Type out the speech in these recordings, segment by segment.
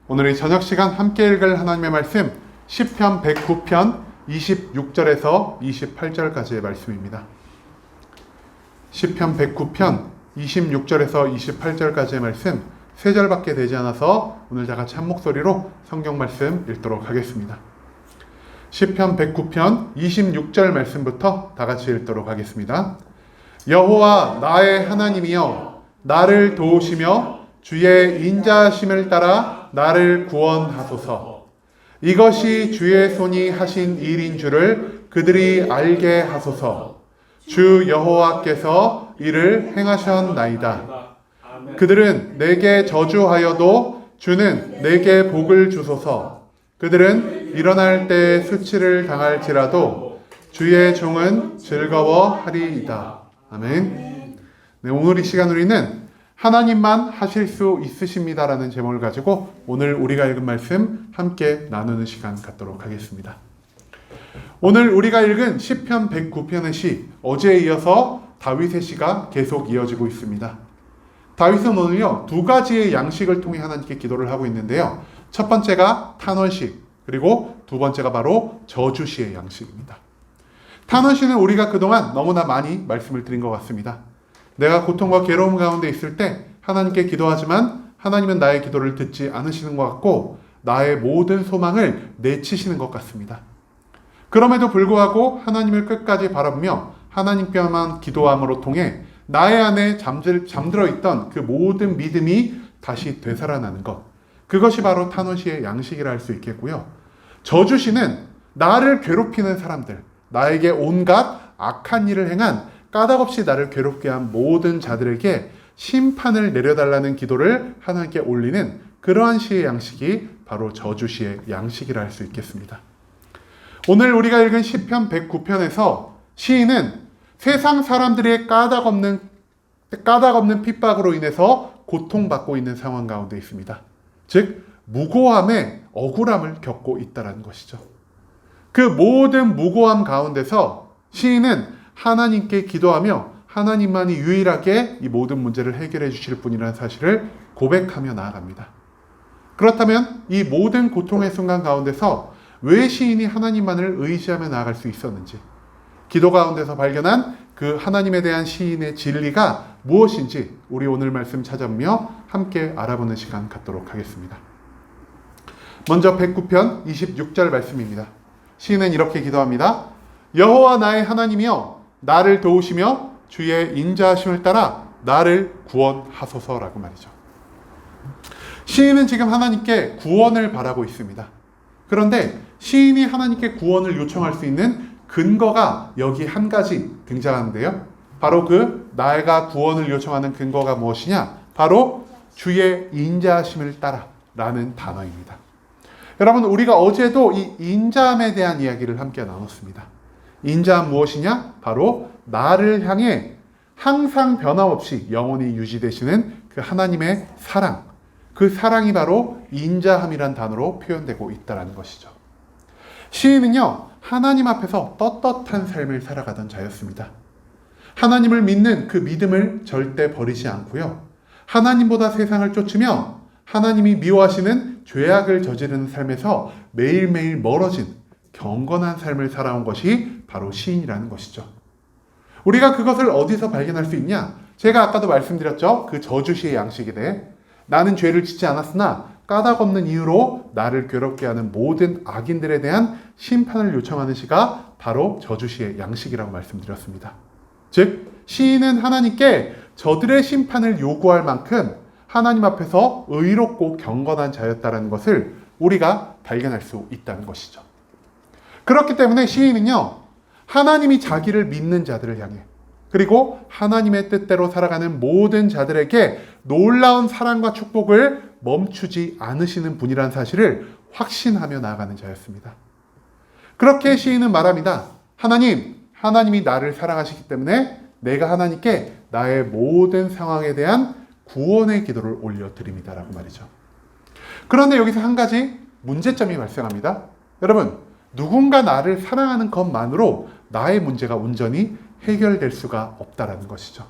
오늘 이 저녁 시간 함께 읽을 하나님의 말씀 시편 109편 26절에서 28절까지의 말씀입니다. 시편 109편 26절에서 28절까지의 말씀 3절밖에 되지 않아서 오늘 다 같이 한 목소리로 성경 말씀 읽도록 하겠습니다. 시편 109편 26절 말씀부터 다 같이 읽도록 하겠습니다. 여호와 나의 하나님이여 나를 도우시며 주의 인자하심을 따라 나를 구원하소서. 이것이 주의 손이 하신 일인 줄을 그들이 알게 하소서. 주 여호와께서 이를 행하셨나이다. 그들은 내게 저주하여도 주는 내게 복을 주소서. 그들은 일어날 때 수치를 당할지라도 주의 종은 즐거워하리이다. 아멘. 네, 오늘 이 시간 우리는 하나님만 하실 수 있으십니다라는 제목을 가지고 오늘 우리가 읽은 말씀 함께 나누는 시간 갖도록 하겠습니다. 오늘 우리가 읽은 시편 109편의 시, 어제에 이어서 다윗의 시가 계속 이어지고 있습니다. 다윗은 오늘요 2가지의 양식을 통해 하나님께 기도를 하고 있는데요. 첫 번째가 탄원식, 그리고 두 번째가 바로 저주시의 양식입니다. 탄원시는 우리가 그동안 너무나 많이 말씀을 드린 것 같습니다. 내가 고통과 괴로움 가운데 있을 때 하나님께 기도하지만 하나님은 나의 기도를 듣지 않으시는 것 같고 나의 모든 소망을 내치시는 것 같습니다. 그럼에도 불구하고 하나님을 끝까지 바라보며 하나님께만 기도함으로 통해 나의 안에 잠들어 있던 그 모든 믿음이 다시 되살아나는 것, 그것이 바로 탄원시의 양식이라 할 수 있겠고요. 저주시는 나를 괴롭히는 사람들, 나에게 온갖 악한 일을 행한 까닭없이 나를 괴롭게 한 모든 자들에게 심판을 내려달라는 기도를 하나님께 올리는 그러한 시의 양식이 바로 저주시의 양식이라 할 수 있겠습니다. 오늘 우리가 읽은 시편 109편에서 시인은 세상 사람들의 까닭없는 핍박으로 인해서 고통받고 있는 상황 가운데 있습니다. 즉 무고함에 억울함을 겪고 있다는 것이죠. 그 모든 무고함 가운데서 시인은 하나님께 기도하며 하나님만이 유일하게 이 모든 문제를 해결해 주실 분이라는 사실을 고백하며 나아갑니다. 그렇다면 이 모든 고통의 순간 가운데서 왜 시인이 하나님만을 의지하며 나아갈 수 있었는지, 기도 가운데서 발견한 그 하나님에 대한 시인의 진리가 무엇인지 우리 오늘 말씀 찾아보며 함께 알아보는 시간 갖도록 하겠습니다. 먼저 109편 26절 말씀입니다. 시인은 이렇게 기도합니다. 여호와 나의 하나님이여 나를 도우시며 주의 인자하심을 따라 나를 구원하소서라고 말이죠. 시인은 지금 하나님께 구원을 바라고 있습니다. 그런데 시인이 하나님께 구원을 요청할 수 있는 근거가 여기 한 가지 등장하는데요. 바로 그 나가 구원을 요청하는 근거가 무엇이냐? 바로 주의 인자하심을 따라 라는 단어입니다. 여러분, 우리가 어제도 이 인자함에 대한 이야기를 함께 나눴습니다. 인자함 무엇이냐? 바로 나를 향해 항상 변함없이 영원히 유지되시는 그 하나님의 사랑, 그 사랑이 바로 인자함이란 단어로 표현되고 있다는 것이죠. 시인은요 하나님 앞에서 떳떳한 삶을 살아가던 자였습니다. 하나님을 믿는 그 믿음을 절대 버리지 않고요, 하나님보다 세상을 쫓으며 하나님이 미워하시는 죄악을 저지르는 삶에서 매일매일 멀어진 경건한 삶을 살아온 것이 바로 시인이라는 것이죠. 우리가 그것을 어디서 발견할 수 있냐? 제가 아까도 말씀드렸죠. 그 저주시의 양식에 대해 나는 죄를 짓지 않았으나 까닭없는 이유로 나를 괴롭게 하는 모든 악인들에 대한 심판을 요청하는 시가 바로 저주시의 양식이라고 말씀드렸습니다. 즉 시인은 하나님께 저들의 심판을 요구할 만큼 하나님 앞에서 의롭고 경건한 자였다는 것을 우리가 발견할 수 있다는 것이죠. 그렇기 때문에 시인은요 하나님이 자기를 믿는 자들을 향해, 그리고 하나님의 뜻대로 살아가는 모든 자들에게 놀라운 사랑과 축복을 멈추지 않으시는 분이라는 사실을 확신하며 나아가는 자였습니다. 그렇게 시인은 말합니다. 하나님이 나를 사랑하시기 때문에 내가 하나님께 나의 모든 상황에 대한 구원의 기도를 올려드립니다라고 말이죠. 그런데 여기서 한 가지 문제점이 발생합니다. 여러분, 누군가 나를 사랑하는 것만으로 나의 문제가 온전히 해결될 수가 없다라는 것이죠.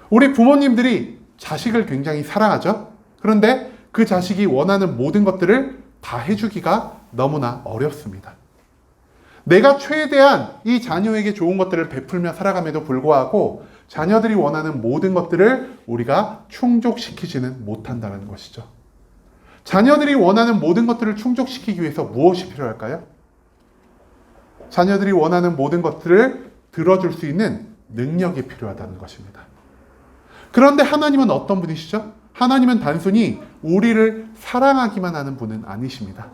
우리 부모님들이 자식을 굉장히 사랑하죠. 그런데 그 자식이 원하는 모든 것들을 다 해주기가 너무나 어렵습니다. 내가 최대한 이 자녀에게 좋은 것들을 베풀며 살아감에도 불구하고 자녀들이 원하는 모든 것들을 우리가 충족시키지는 못한다는 것이죠. 자녀들이 원하는 모든 것들을 충족시키기 위해서 무엇이 필요할까요? 자녀들이 원하는 모든 것들을 들어줄 수 있는 능력이 필요하다는 것입니다. 그런데 하나님은 어떤 분이시죠? 하나님은 단순히 우리를 사랑하기만 하는 분은 아니십니다.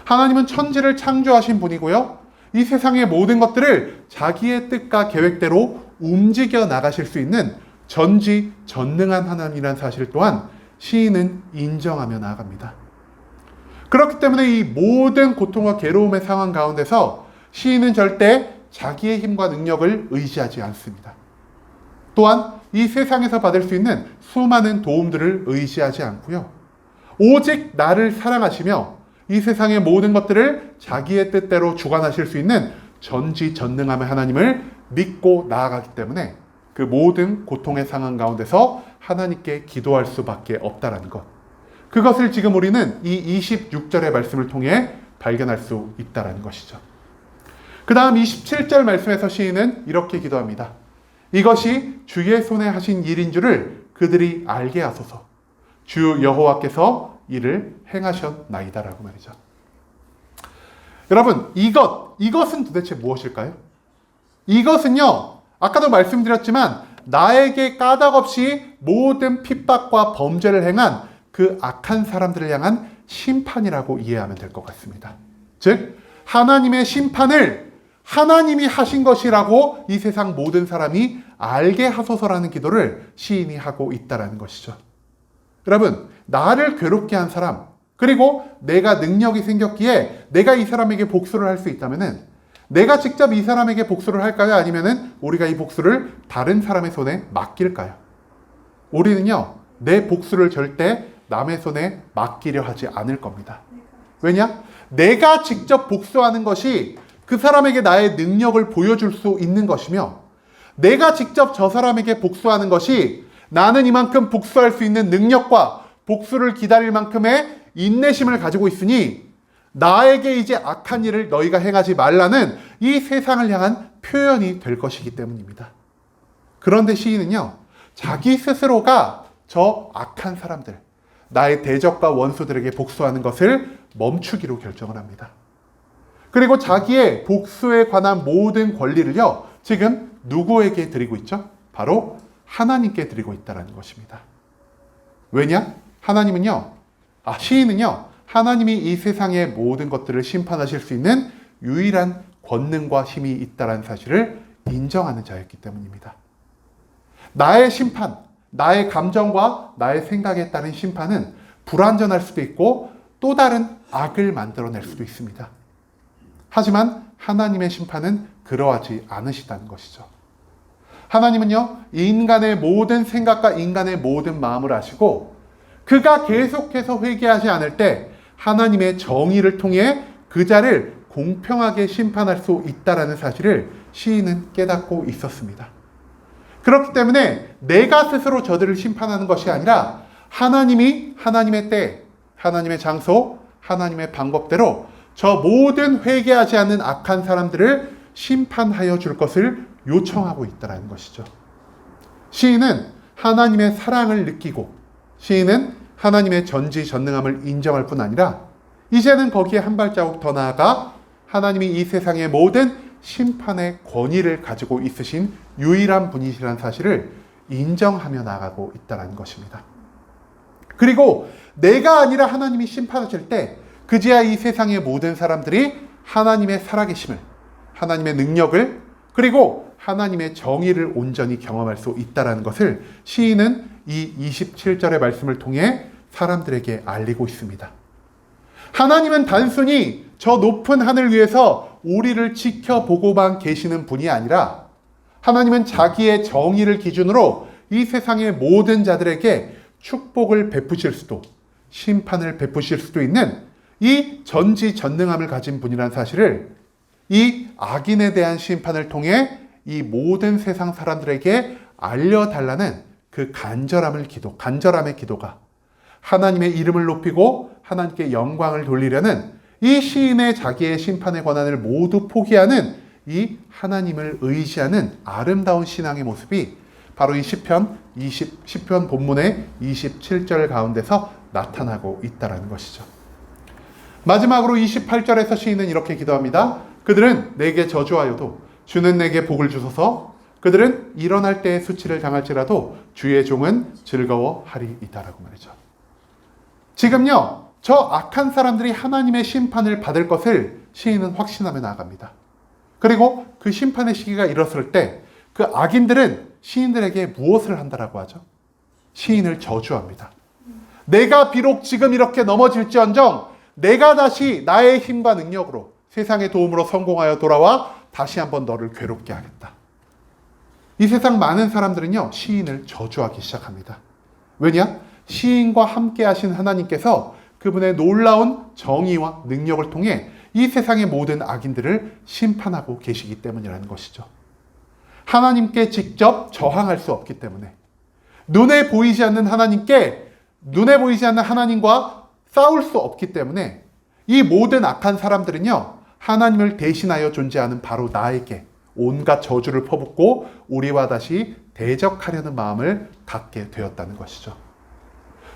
하나님은 천지를 창조하신 분이고요. 이 세상의 모든 것들을 자기의 뜻과 계획대로 움직여 나가실 수 있는 전지전능한 하나님이라는 사실 또한 시인은 인정하며 나아갑니다. 그렇기 때문에 이 모든 고통과 괴로움의 상황 가운데서 시인은 절대 자기의 힘과 능력을 의지하지 않습니다. 또한 이 세상에서 받을 수 있는 수많은 도움들을 의지하지 않고요. 오직 나를 사랑하시며 이 세상의 모든 것들을 자기의 뜻대로 주관하실 수 있는 전지전능함의 하나님을 믿고 나아가기 때문에 그 모든 고통의 상황 가운데서 하나님께 기도할 수밖에 없다는 것. 그것을 지금 우리는 이 26절의 말씀을 통해 발견할 수 있다는 것이죠. 그 다음 27절 말씀에서 시인은 이렇게 기도합니다. 이것이 주의 손에 하신 일인 줄을 그들이 알게 하소서. 주 여호와께서 이를 행하셨나이다라고 말이죠. 여러분, 이것은 도대체 무엇일까요? 이것은요, 아까도 말씀드렸지만 나에게 까닭없이 모든 핍박과 범죄를 행한 그 악한 사람들을 향한 심판이라고 이해하면 될 것 같습니다. 즉, 하나님의 심판을 하나님이 하신 것이라고 이 세상 모든 사람이 알게 하소서라는 기도를 시인이 하고 있다는 것이죠. 여러분, 나를 괴롭게 한 사람, 그리고 내가 능력이 생겼기에 내가 이 사람에게 복수를 할 수 있다면은 내가 직접 이 사람에게 복수를 할까요? 아니면은 우리가 이 복수를 다른 사람의 손에 맡길까요? 우리는요, 내 복수를 절대 남의 손에 맡기려 하지 않을 겁니다. 왜냐? 내가 직접 복수하는 것이 그 사람에게 나의 능력을 보여줄 수 있는 것이며, 내가 직접 저 사람에게 복수하는 것이 나는 이만큼 복수할 수 있는 능력과 복수를 기다릴 만큼의 인내심을 가지고 있으니 나에게 이제 악한 일을 너희가 행하지 말라는 이 세상을 향한 표현이 될 것이기 때문입니다. 그런데 시인은요, 자기 스스로가 저 악한 사람들, 나의 대적과 원수들에게 복수하는 것을 멈추기로 결정을 합니다. 그리고 자기의 복수에 관한 모든 권리를요, 지금 누구에게 드리고 있죠? 바로 하나님께 드리고 있다는 것입니다. 왜냐? 시인은요, 하나님이 이 세상의 모든 것들을 심판하실 수 있는 유일한 권능과 힘이 있다는 사실을 인정하는 자였기 때문입니다. 나의 심판, 나의 감정과 나의 생각에 따른 심판은 불완전할 수도 있고 또 다른 악을 만들어낼 수도 있습니다. 하지만 하나님의 심판은 그러하지 않으시다는 것이죠. 하나님은요, 인간의 모든 생각과 인간의 모든 마음을 아시고 그가 계속해서 회개하지 않을 때 하나님의 정의를 통해 그 자를 공평하게 심판할 수 있다는 사실을 시인은 깨닫고 있었습니다. 그렇기 때문에 내가 스스로 저들을 심판하는 것이 아니라 하나님이 하나님의 때, 하나님의 장소, 하나님의 방법대로 저 모든 회개하지 않는 악한 사람들을 심판하여 줄 것을 요청하고 있다는 것이죠. 시인은 하나님의 사랑을 느끼고 시인은 하나님의 전지전능함을 인정할 뿐 아니라 이제는 거기에 한 발자국 더 나아가 하나님이 이 세상의 모든 심판의 권위를 가지고 있으신 유일한 분이시라는 사실을 인정하며 나아가고 있다는 것입니다. 그리고 내가 아니라 하나님이 심판하실 때 그제야 이 세상의 모든 사람들이 하나님의 살아계심을, 하나님의 능력을, 그리고 하나님의 정의를 온전히 경험할 수 있다는 것을 시인은 이 27절의 말씀을 통해 사람들에게 알리고 있습니다. 하나님은 단순히 저 높은 하늘 위에서 우리를 지켜보고만 계시는 분이 아니라 하나님은 자기의 정의를 기준으로 이 세상의 모든 자들에게 축복을 베푸실 수도 심판을 베푸실 수도 있는 이 전지전능함을 가진 분이라는 사실을 이 악인에 대한 심판을 통해 이 모든 세상 사람들에게 알려달라는 그 간절함의 기도가 하나님의 이름을 높이고 하나님께 영광을 돌리려는 이 시인의 자기의 심판의 권한을 모두 포기하는 이 하나님을 의지하는 아름다운 신앙의 모습이 바로 이 시편 본문의 27절 가운데서 나타나고 있다는 것이죠. 마지막으로 28절에서 시인은 이렇게 기도합니다. 그들은 내게 저주하여도 주는 내게 복을 주소서. 그들은 일어날 때의 수치를 당할지라도 주의 종은 즐거워하리이다라고 말이죠. 지금요, 저 악한 사람들이 하나님의 심판을 받을 것을 시인은 확신하며 나아갑니다. 그리고 그 심판의 시기가 이뤘을 때 그 악인들은 시인들에게 무엇을 한다라고 하죠? 시인을 저주합니다. 내가 비록 지금 이렇게 넘어질지언정 내가 다시 나의 힘과 능력으로 세상의 도움으로 성공하여 돌아와 다시 한번 너를 괴롭게 하겠다. 이 세상 많은 사람들은요, 시인을 저주하기 시작합니다. 왜냐? 시인과 함께 하신 하나님께서 그분의 놀라운 정의와 능력을 통해 이 세상의 모든 악인들을 심판하고 계시기 때문이라는 것이죠. 하나님께 직접 저항할 수 없기 때문에 눈에 보이지 않는 하나님과 싸울 수 없기 때문에 이 모든 악한 사람들은요, 하나님을 대신하여 존재하는 바로 나에게 온갖 저주를 퍼붓고 우리와 다시 대적하려는 마음을 갖게 되었다는 것이죠.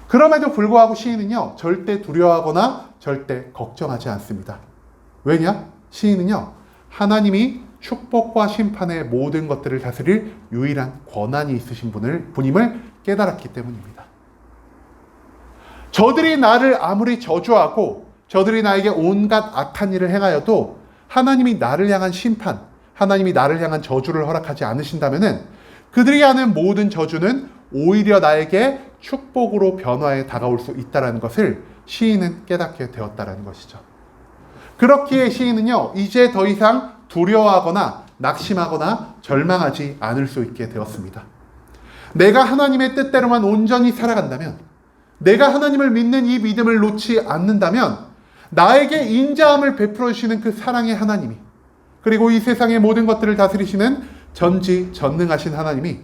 그럼에도 불구하고 시인은요, 절대 두려워하거나 절대 걱정하지 않습니다. 왜냐? 시인은요, 하나님이 축복과 심판의 모든 것들을 다스릴 유일한 권한이 있으신 분임을 깨달았기 때문입니다. 저들이 나를 아무리 저주하고 저들이 나에게 온갖 악한 일을 행하여도 하나님이 나를 향한 심판, 하나님이 나를 향한 저주를 허락하지 않으신다면은 그들이 하는 모든 저주는 오히려 나에게 축복으로 변화해 다가올 수 있다는 것을 시인은 깨닫게 되었다는 것이죠. 그렇기에 시인은요, 이제 더 이상 두려워하거나 낙심하거나 절망하지 않을 수 있게 되었습니다. 내가 하나님의 뜻대로만 온전히 살아간다면, 내가 하나님을 믿는 이 믿음을 놓지 않는다면 나에게 인자함을 베풀어 주시는 그 사랑의 하나님이, 그리고 이 세상의 모든 것들을 다스리시는 전지전능하신 하나님이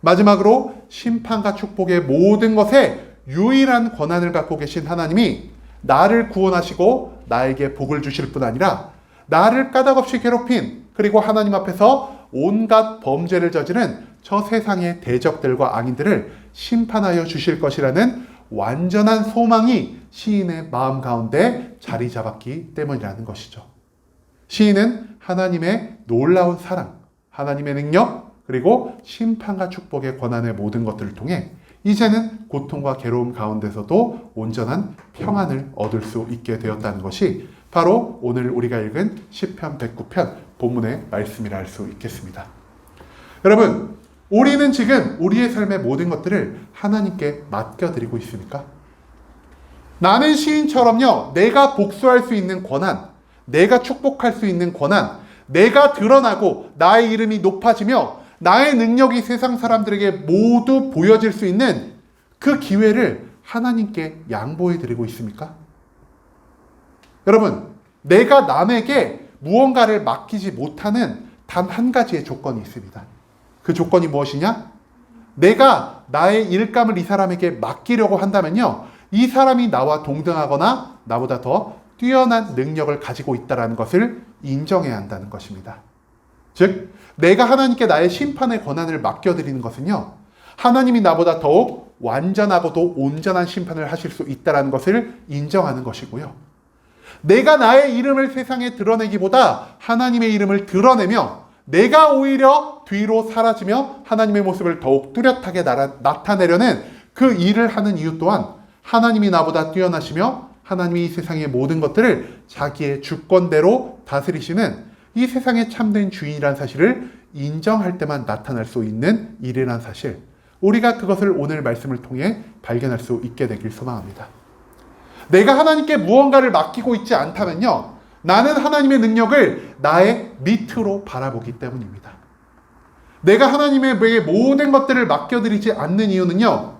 마지막으로 심판과 축복의 모든 것에 유일한 권한을 갖고 계신 하나님이 나를 구원하시고 나에게 복을 주실 뿐 아니라 나를 까닭없이 괴롭힌, 그리고 하나님 앞에서 온갖 범죄를 저지른 저 세상의 대적들과 악인들을 심판하여 주실 것이라는 완전한 소망이 시인의 마음 가운데 자리 잡았기 때문이라는 것이죠. 시인은 하나님의 놀라운 사랑, 하나님의 능력, 그리고 심판과 축복의 권한의 모든 것들을 통해 이제는 고통과 괴로움 가운데서도 온전한 평안을 얻을 수 있게 되었다는 것이 바로 오늘 우리가 읽은 시편 109편 본문의 말씀이라 할 수 있겠습니다. 여러분, 우리는 지금 우리의 삶의 모든 것들을 하나님께 맡겨드리고 있습니까? 나는 시인처럼요, 내가 복수할 수 있는 권한, 내가 축복할 수 있는 권한, 내가 드러나고 나의 이름이 높아지며 나의 능력이 세상 사람들에게 모두 보여질 수 있는 그 기회를 하나님께 양보해 드리고 있습니까? 여러분, 내가 남에게 무언가를 맡기지 못하는 단 한 가지의 조건이 있습니다. 그 조건이 무엇이냐? 내가 나의 일감을 이 사람에게 맡기려고 한다면요, 이 사람이 나와 동등하거나 나보다 더 뛰어난 능력을 가지고 있다는 것을 인정해야 한다는 것입니다. 즉, 내가 하나님께 나의 심판의 권한을 맡겨드리는 것은요, 하나님이 나보다 더욱 완전하고도 온전한 심판을 하실 수 있다는 것을 인정하는 것이고요. 내가 나의 이름을 세상에 드러내기보다 하나님의 이름을 드러내며 내가 오히려 뒤로 사라지며 하나님의 모습을 더욱 뚜렷하게 나타내려는 그 일을 하는 이유 또한 하나님이 나보다 뛰어나시며 하나님이 이 세상의 모든 것들을 자기의 주권대로 다스리시는 이 세상의 참된 주인이라는 사실을 인정할 때만 나타날 수 있는 일이라는 사실, 우리가 그것을 오늘 말씀을 통해 발견할 수 있게 되길 소망합니다. 내가 하나님께 무언가를 맡기고 있지 않다면요, 나는 하나님의 능력을 나의 밑으로 바라보기 때문입니다. 내가 하나님에게 모든 것들을 맡겨드리지 않는 이유는요,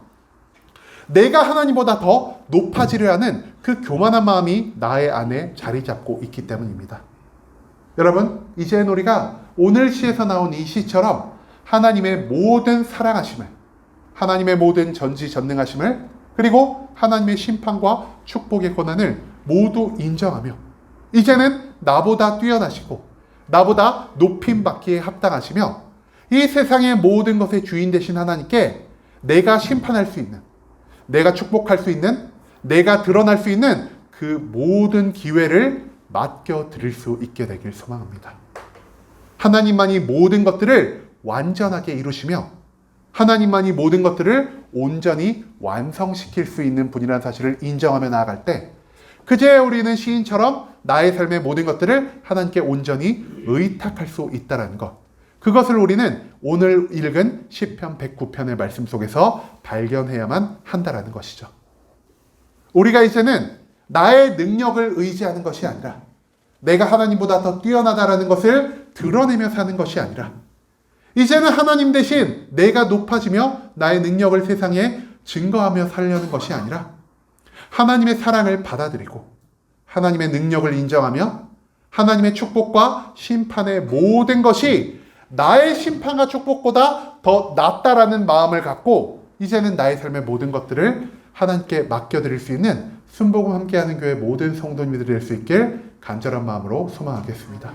내가 하나님보다 더 높아지려 하는 그 교만한 마음이 나의 안에 자리 잡고 있기 때문입니다. 여러분, 이제는 우리가 오늘 시에서 나온 이 시처럼 하나님의 모든 사랑하심을, 하나님의 모든 전지전능하심을 그리고 하나님의 심판과 축복의 권한을 모두 인정하며 이제는 나보다 뛰어나시고 나보다 높임받기에 합당하시며 이 세상의 모든 것의 주인 되신 하나님께 내가 심판할 수 있는, 내가 축복할 수 있는, 내가 드러날 수 있는 그 모든 기회를 맡겨드릴 수 있게 되길 소망합니다. 하나님만이 모든 것들을 완전하게 이루시며 하나님만이 모든 것들을 온전히 완성시킬 수 있는 분이라는 사실을 인정하며 나아갈 때 그제 우리는 시인처럼 나의 삶의 모든 것들을 하나님께 온전히 의탁할 수 있다는 것, 그것을 우리는 오늘 읽은 시편 109편의 말씀 속에서 발견해야만 한다라는 것이죠. 우리가 이제는 나의 능력을 의지하는 것이 아니라 내가 하나님보다 더 뛰어나다라는 것을 드러내며 사는 것이 아니라 이제는 하나님 대신 내가 높아지며 나의 능력을 세상에 증거하며 살려는 것이 아니라 하나님의 사랑을 받아들이고 하나님의 능력을 인정하며 하나님의 축복과 심판의 모든 것이 나의 심판과 축복보다 더 낫다라는 마음을 갖고 이제는 나의 삶의 모든 것들을 하나님께 맡겨드릴 수 있는 순복음 함께하는 교회 모든 성도님들이 될 수 있길 간절한 마음으로 소망하겠습니다.